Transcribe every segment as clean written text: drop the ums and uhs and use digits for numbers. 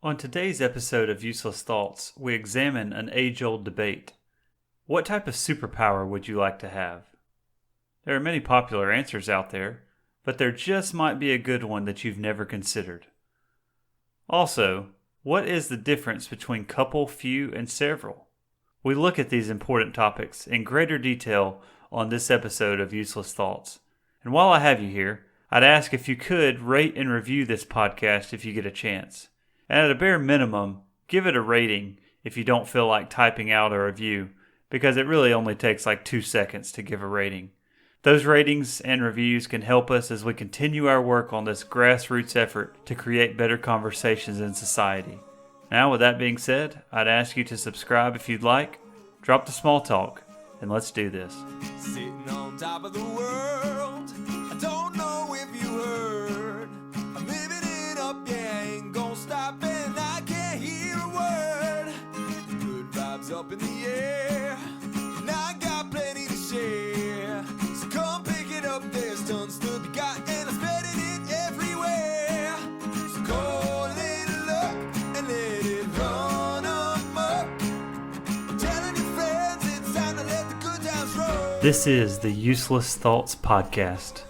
On today's episode of Useless Thoughts, we examine an age-old debate. What type of superpower would you like to have? There are many popular answers out there, but there just might be a good one that you've never considered. Also, what is the difference between couple, few, and several? We look at these important topics in greater detail on this episode of Useless Thoughts. And while I have you here, I'd ask if you could rate and review this podcast if you get a chance. And at a bare minimum, give it a rating if you don't feel like typing out a review, because it really only takes like 2 seconds to give a rating. Those ratings and reviews can help us as we continue our work on this grassroots effort to create better conversations in society. Now, with that being said, I'd ask you to subscribe if you'd like, drop the small talk, and let's do this. Sitting on top of the world, I don't know if you heard. I'm living it up, yeah, I ain't gonna stop, and I can't hear a word. Good vibes up in the air, and I got plenty to share. So come pick it up, there's tons to be got, and I'm spreading it everywhere. So call it luck and let it run amok. I'm telling your friends it's time to let the good times roll. This is the Useless Thoughts Podcast,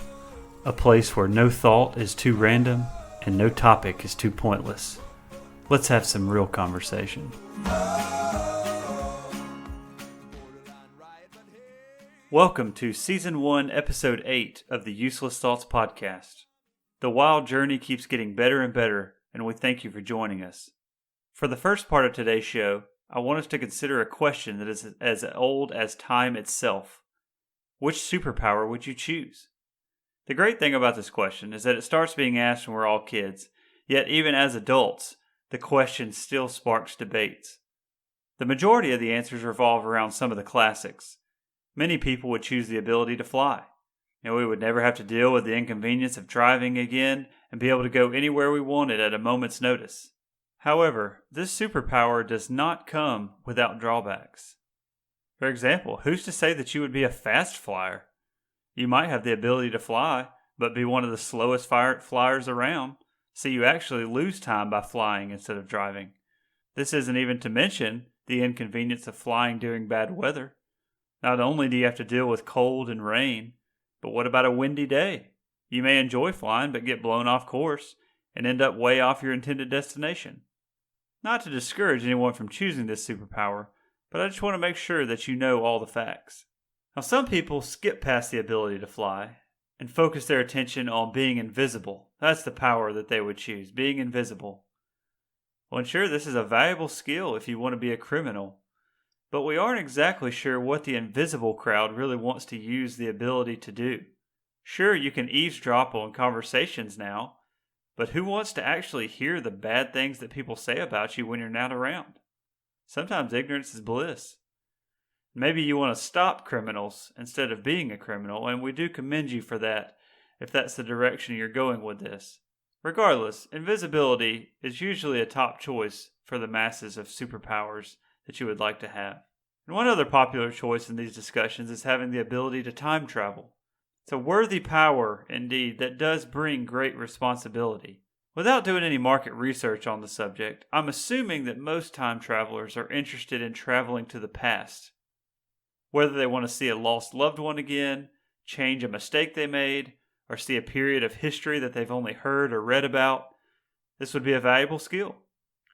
a place where no thought is too random and no topic is too pointless. Let's have some real conversation. Welcome to Season 1, Episode 8 of the Useless Thoughts Podcast. The wild journey keeps getting better and better, and we thank you for joining us. For the first part of today's show, I want us to consider a question that is as old as time itself. Which superpower would you choose? The great thing about this question is that it starts being asked when we're all kids, yet even as adults, the question still sparks debates. The majority of the answers revolve around some of the classics. Many people would choose the ability to fly, and we would never have to deal with the inconvenience of driving again and be able to go anywhere we wanted at a moment's notice. However, this superpower does not come without drawbacks. For example, who's to say that you would be a fast flyer? You might have the ability to fly, but be one of the slowest flyers around, so you actually lose time by flying instead of driving. This isn't even to mention the inconvenience of flying during bad weather. Not only do you have to deal with cold and rain, but what about a windy day? You may enjoy flying but get blown off course and end up way off your intended destination. Not to discourage anyone from choosing this superpower, but I just want to make sure that you know all the facts. Now, some people skip past the ability to fly and focus their attention on being invisible. That's the power that they would choose, being invisible. Well, and sure, this is a valuable skill if you want to be a criminal, but we aren't exactly sure what the invisible crowd really wants to use the ability to do. Sure, you can eavesdrop on conversations now, but who wants to actually hear the bad things that people say about you when you're not around? Sometimes ignorance is bliss. Maybe you want to stop criminals instead of being a criminal, and we do commend you for that, if that's the direction you're going with this. Regardless, invisibility is usually a top choice for the masses of superpowers that you would like to have. And one other popular choice in these discussions is having the ability to time travel. It's a worthy power, indeed, that does bring great responsibility. Without doing any market research on the subject, I'm assuming that most time travelers are interested in traveling to the past. Whether they want to see a lost loved one again, change a mistake they made, or see a period of history that they've only heard or read about, this would be a valuable skill.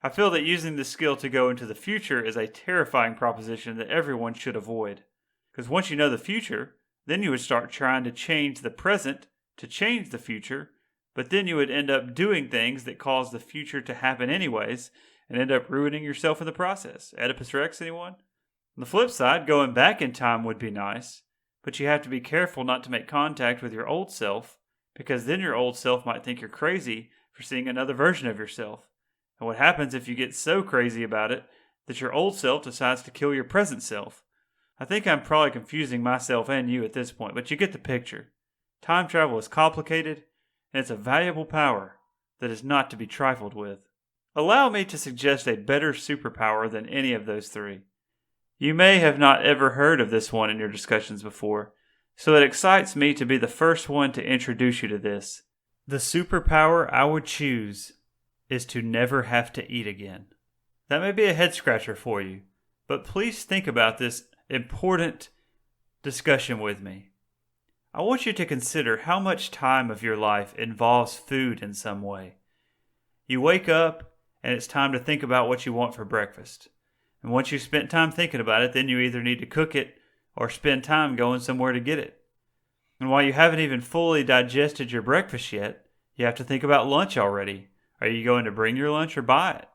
I feel that using this skill to go into the future is a terrifying proposition that everyone should avoid. Because once you know the future, then you would start trying to change the present to change the future, but then you would end up doing things that cause the future to happen anyways, and end up ruining yourself in the process. Oedipus Rex, anyone? On the flip side, going back in time would be nice, but you have to be careful not to make contact with your old self, because then your old self might think you're crazy for seeing another version of yourself. And what happens if you get so crazy about it that your old self decides to kill your present self? I think I'm probably confusing myself and you at this point, but you get the picture. Time travel is complicated, and it's a valuable power that is not to be trifled with. Allow me to suggest a better superpower than any of those three. You may have not ever heard of this one in your discussions before, so it excites me to be the first one to introduce you to this. The superpower I would choose is to never have to eat again. That may be a head scratcher for you, but please think about this important discussion with me. I want you to consider how much time of your life involves food in some way. You wake up and it's time to think about what you want for breakfast. And once you've spent time thinking about it, then you either need to cook it or spend time going somewhere to get it. And while you haven't even fully digested your breakfast yet, you have to think about lunch already. Are you going to bring your lunch or buy it?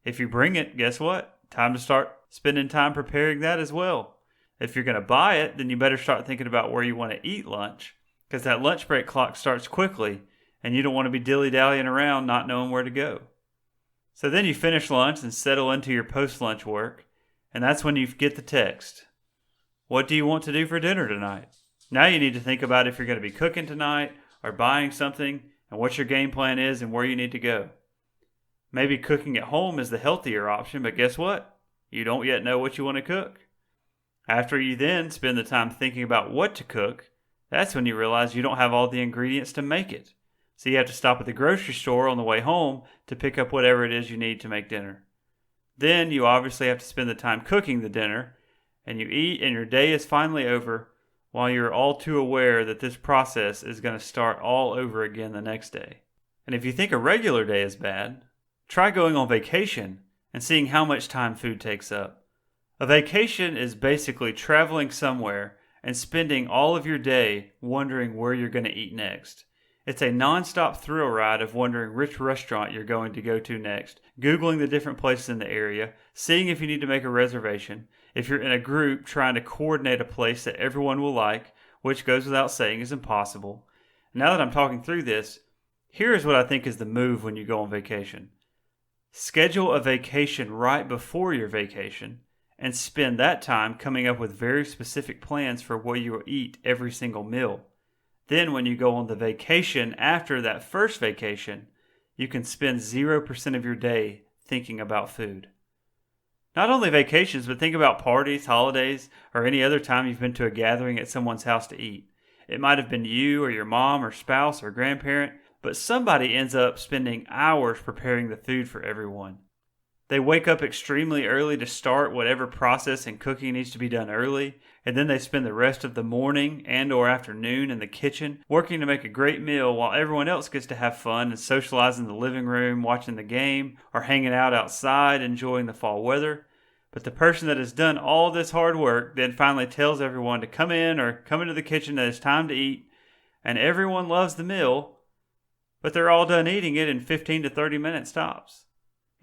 If you bring it, guess what? Time to start spending time preparing that as well. If you're going to buy it, then you better start thinking about where you want to eat lunch, because that lunch break clock starts quickly and you don't want to be dilly-dallying around not knowing where to go. So then you finish lunch and settle into your post-lunch work, and that's when you get the text. What do you want to do for dinner tonight? Now you need to think about if you're going to be cooking tonight or buying something and what your game plan is and where you need to go. Maybe cooking at home is the healthier option, but guess what? You don't yet know what you want to cook. After you then spend the time thinking about what to cook, that's when you realize you don't have all the ingredients to make it. So you have to stop at the grocery store on the way home to pick up whatever it is you need to make dinner. Then you obviously have to spend the time cooking the dinner, and you eat and your day is finally over, while you're all too aware that this process is going to start all over again the next day. And if you think a regular day is bad, try going on vacation and seeing how much time food takes up. A vacation is basically traveling somewhere and spending all of your day wondering where you're going to eat next. It's a non-stop thrill ride of wondering which restaurant you're going to go to next, Googling the different places in the area, seeing if you need to make a reservation, if you're in a group trying to coordinate a place that everyone will like, which goes without saying is impossible. Now that I'm talking through this, here's what I think is the move when you go on vacation. Schedule a vacation right before your vacation and spend that time coming up with very specific plans for what you will eat every single meal. Then when you go on the vacation after that first vacation, you can spend 0% of your day thinking about food. Not only vacations, but think about parties, holidays, or any other time you've been to a gathering at someone's house to eat. It might have been you or your mom or spouse or grandparent, but somebody ends up spending hours preparing the food for everyone. They wake up extremely early to start whatever process and cooking needs to be done early, and then they spend the rest of the morning and or afternoon in the kitchen working to make a great meal while everyone else gets to have fun and socialize in the living room, watching the game, or hanging out outside enjoying the fall weather. But the person that has done all this hard work then finally tells everyone to come in or come into the kitchen that it's time to eat, and everyone loves the meal, but they're all done eating it in 15 to 30 minutes tops.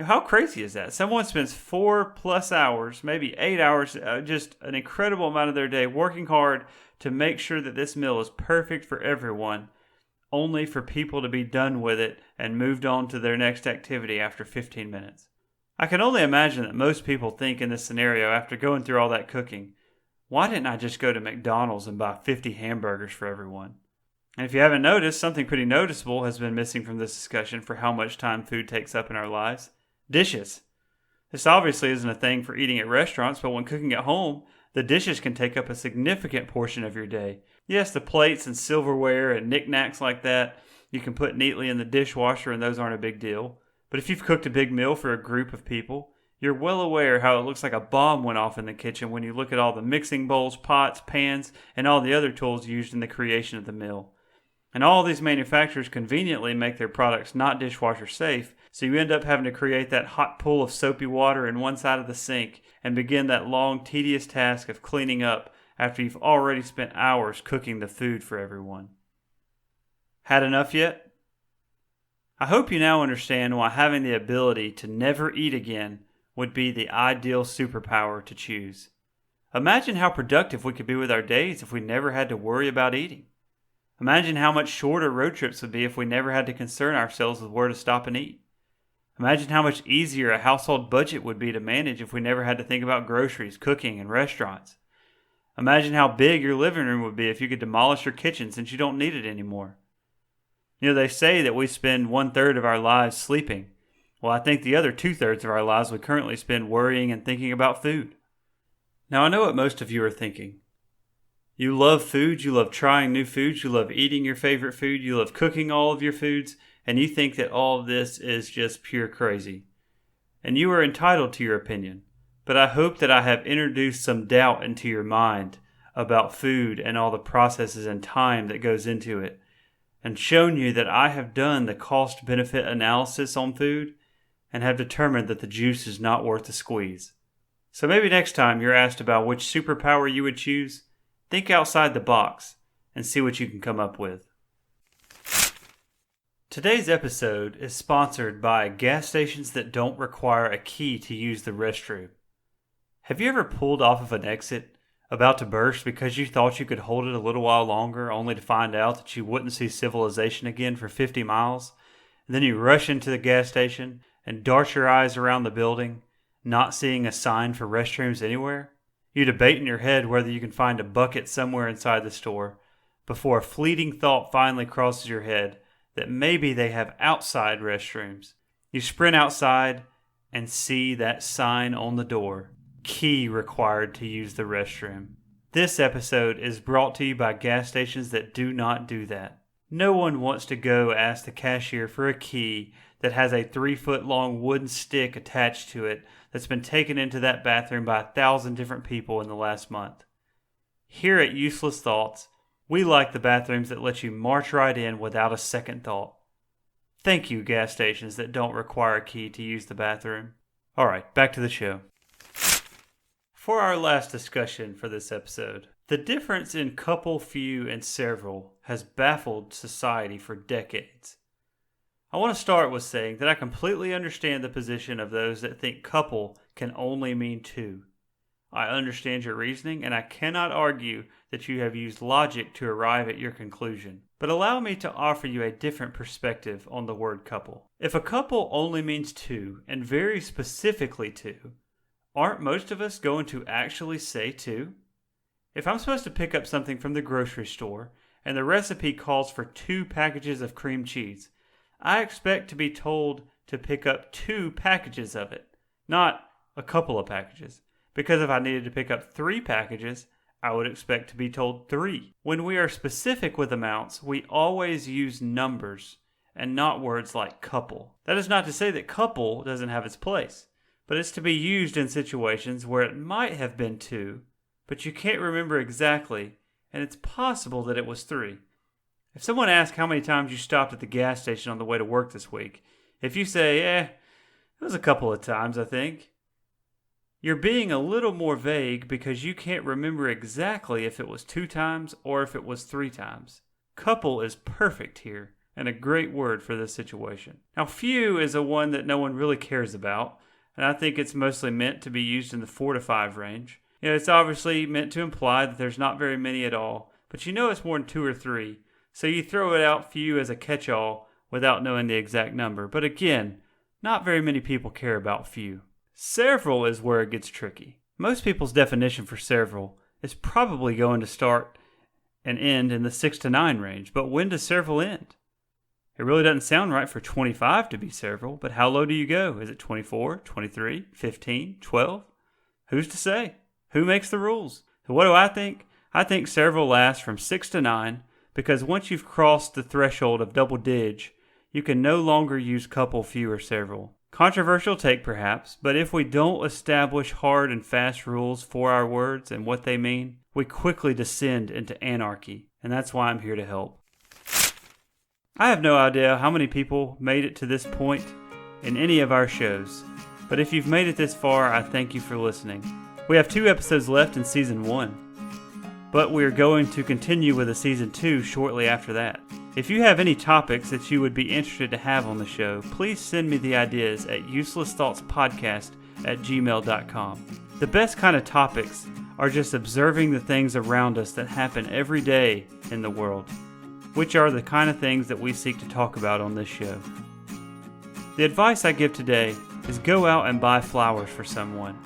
How crazy is that? Someone spends 4+ hours, maybe 8 hours, just an incredible amount of their day working hard to make sure that this meal is perfect for everyone, only for people to be done with it and moved on to their next activity after 15 minutes. I can only imagine that most people think in this scenario after going through all that cooking, why didn't I just go to McDonald's and buy 50 hamburgers for everyone? And if you haven't noticed, something pretty noticeable has been missing from this discussion for how much time food takes up in our lives. Dishes. This obviously isn't a thing for eating at restaurants, but when cooking at home, the dishes can take up a significant portion of your day. Yes, the plates and silverware and knickknacks like that you can put neatly in the dishwasher and those aren't a big deal. But if you've cooked a big meal for a group of people, you're well aware how it looks like a bomb went off in the kitchen when you look at all the mixing bowls, pots, pans, and all the other tools used in the creation of the meal. And all these manufacturers conveniently make their products not dishwasher safe, so you end up having to create that hot pool of soapy water in one side of the sink and begin that long, tedious task of cleaning up after you've already spent hours cooking the food for everyone. Had enough yet? I hope you now understand why having the ability to never eat again would be the ideal superpower to choose. Imagine how productive we could be with our days if we never had to worry about eating. Imagine how much shorter road trips would be if we never had to concern ourselves with where to stop and eat. Imagine how much easier a household budget would be to manage if we never had to think about groceries, cooking, and restaurants. Imagine how big your living room would be if you could demolish your kitchen since you don't need it anymore. You know, they say that we spend 1/3 of our lives sleeping. Well, I think the other 2/3 of our lives we currently spend worrying and thinking about food. Now, I know what most of you are thinking. You love food, you love trying new foods, you love eating your favorite food, you love cooking all of your foods, and you think that all of this is just pure crazy. And you are entitled to your opinion, but I hope that I have introduced some doubt into your mind about food and all the processes and time that goes into it, and shown you that I have done the cost-benefit analysis on food and have determined that the juice is not worth the squeeze. So maybe next time you're asked about which superpower you would choose, think outside the box and see what you can come up with. Today's episode is sponsored by gas stations that don't require a key to use the restroom. Have you ever pulled off of an exit about to burst because you thought you could hold it a little while longer only to find out that you wouldn't see civilization again for 50 miles? And then you rush into the gas station and dart your eyes around the building, not seeing a sign for restrooms anywhere? You debate in your head whether you can find a bucket somewhere inside the store before a fleeting thought finally crosses your head that maybe they have outside restrooms. You sprint outside and see that sign on the door. Key required to use the restroom. This episode is brought to you by gas stations that do not do that. No one wants to go ask the cashier for a key that has a 3-foot-long wooden stick attached to it that's been taken into that bathroom by 1,000 different people in the last month. Here at Useless Thoughts, we like the bathrooms that let you march right in without a second thought. Thank you, gas stations that don't require a key to use the bathroom. Alright, back to the show. For our last discussion for this episode, the difference in couple, few, and several has baffled society for decades. I want to start with saying that I completely understand the position of those that think couple can only mean two. I understand your reasoning, and I cannot argue that you have used logic to arrive at your conclusion. But allow me to offer you a different perspective on the word couple. If a couple only means two, and very specifically two, aren't most of us going to actually say two? If I'm supposed to pick up something from the grocery store, and the recipe calls for 2 packages of cream cheese, I expect to be told to pick up 2 packages of it, not a couple of packages. Because if I needed to pick up 3 packages, I would expect to be told 3. When we are specific with amounts, we always use numbers and not words like couple. That is not to say that couple doesn't have its place, but it's to be used in situations where it might have been 2, but you can't remember exactly, and it's possible that it was 3. If someone asks how many times you stopped at the gas station on the way to work this week, if you say, it was a couple of times, I think, you're being a little more vague because you can't remember exactly if it was 2 times or if it was 3 times. Couple is perfect here and a great word for this situation. Now, few is a one that no one really cares about, and I think it's mostly meant to be used in the 4 to 5 range. It's obviously meant to imply that there's not very many at all, but you know it's more than 2 or 3, so you throw it out few as a catch-all without knowing the exact number. But again, not very many people care about few. Several is where it gets tricky. Most people's definition for several is probably going to start and end in the 6 to 9 range, but when does several end? It really doesn't sound right for 25 to be several, but how low do you go? Is it 24, 23, 15, 12? Who's to say? Who makes the rules? So what do I think? I think several lasts from 6 to 9 because once you've crossed the threshold of double dig, you can no longer use couple, few, or several. Controversial take perhaps, but if we don't establish hard and fast rules for our words and what they mean, we quickly descend into anarchy, and that's why I'm here to help. I have no idea how many people made it to this point in any of our shows, but if you've made it this far, I thank you for listening. We have 2 episodes left in Season 1, but we're going to continue with a Season 2 shortly after that. If you have any topics that you would be interested to have on the show, please send me the ideas at uselessthoughtspodcast@gmail.com. The best kind of topics are just observing the things around us that happen every day in the world, which are the kind of things that we seek to talk about on this show. The advice I give today is go out and buy flowers for someone.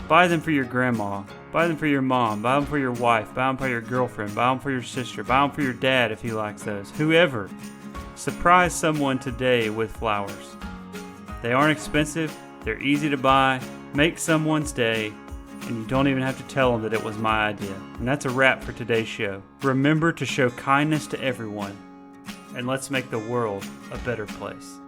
Buy them for your grandma, buy them for your mom, buy them for your wife, buy them for your girlfriend, buy them for your sister, buy them for your dad if he likes those. Whoever. Surprise someone today with flowers. They aren't expensive, they're easy to buy, make someone's day, and you don't even have to tell them that it was my idea. And that's a wrap for today's show. Remember to show kindness to everyone. and let's make the world a better place.